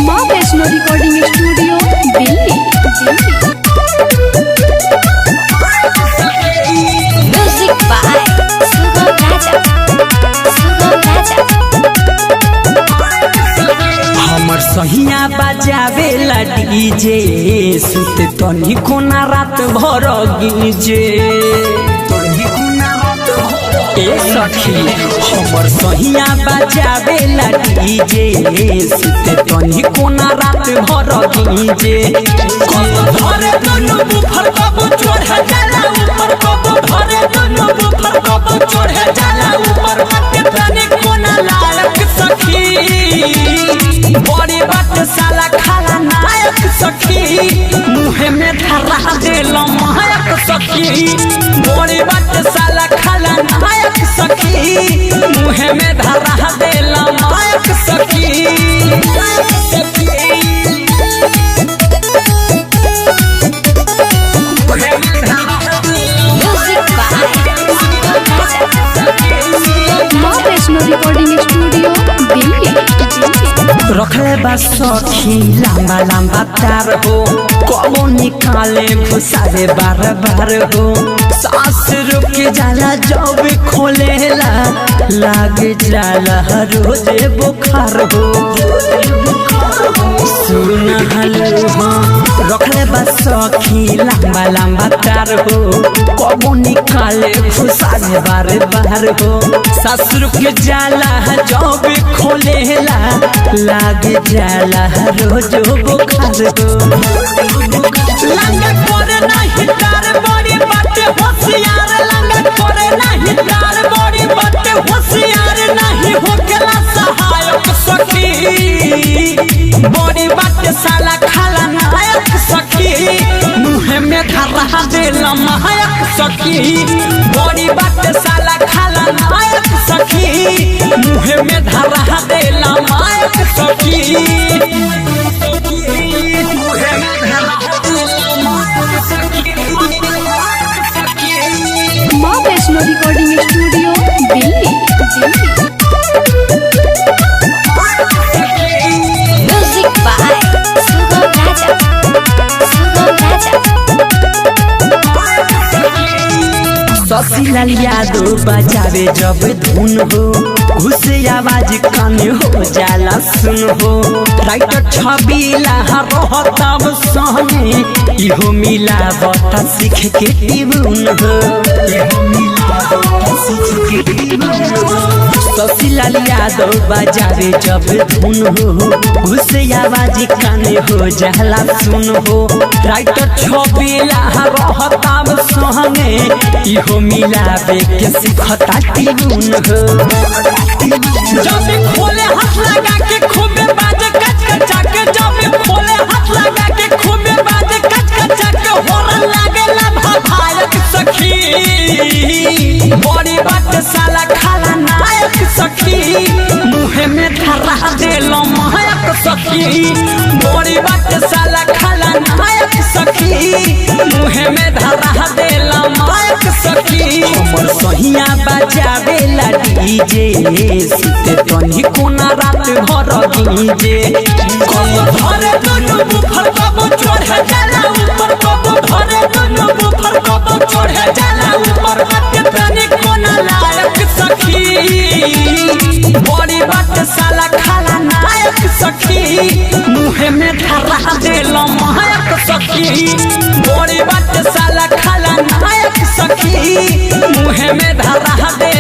माँ Vaishno recording studio Delhi. Music by Sugam Raja. हमर सहिया बजावेला डीजे सुते तनी कोना रात भर गिजे ए सखी हमर सहिया बजावेला डीजे सुते तनी कोना रात भर गिजे कब धरे दुनु बुफर कब चढ़ जाला ऊपर कब धरे दुनु बुफर कब चढ़ जाला ऊपर हाथ तनी कोना लायक सखी बड़ी बात साला खाला नायक सखी मुहे में धरा देल महक सखी बड़ी बात साला खाला नायक सखी मुहे में धरा देल महक सखी म्यूजिक बाय माँ वैष्णो रिकॉर्डिंग स्टूडियो दिल्ली। रखले बा सखी लंबा लंबा तार हो कबो निकाले घुसावे बार बार हो सांस रुक जाला जब खोलेला लाग जाला रोजे बुखार हो सुन हलो हाँ रखले बा सखी लंबा लंबा तार हो कबो निकाले घुसावे बार बार हो सांस रुक जाला जब खोलेला लाग जाला रोजो बुखार हो लंगा करे नहीं तार बड़ी बाटे होशियार लंगा करे नहीं तार बड़ी बाटे होशियार नहीं होकेला सहायक सखी बड़ी बाटे साला खाला नायक सखी मुहे में धरा देल महक सखी बड़ी बाटे साला खाला नायक सखी मुहे में धरा देल महक सखी माँ Vaishno recording studio Delhi. Music by Sugam Raja. Shashilal Yadav बजावे जब धुन हो घुस आवाज कान हो जाला सुन हो राइटर छबीला रहतब सहने इहो मिला बता सीख के टिबुन हो शशिलाल यादव बजावे जब धुन हो घुस आवाज कान हो जाला सुन हो राइटर छबीला रहतब सहने इहो मिलावे के सिखता टिबुन हो जब खोले हाथ लगा के खूबे बाजे कच कचा के जब खोले हाथ लगा के खूबे बाजे कच कचा के होरन लागेला भाभायक सखी बड़ी बात साला खाला नायक सखी मुहे में धरा देल महक सखी बड़ी बात साला खाला नायक सखी मुहे में धरा देल महक सखी हमर सहिया बजावेला डीजे सुते तनी कोना रात भर गिजे कब धरे दुनु बुफर कब चढ़ जाला ऊपर कब धरे दुनु बुफर कब चढ़ जाला ऊपर हाथ तनी कोना लायक सखी बड़ी बात साला खाला नायक सखी मुहे में धरा देल महक सखी बड़ी बात साला खाला नायक सखी मुहे में धरा दे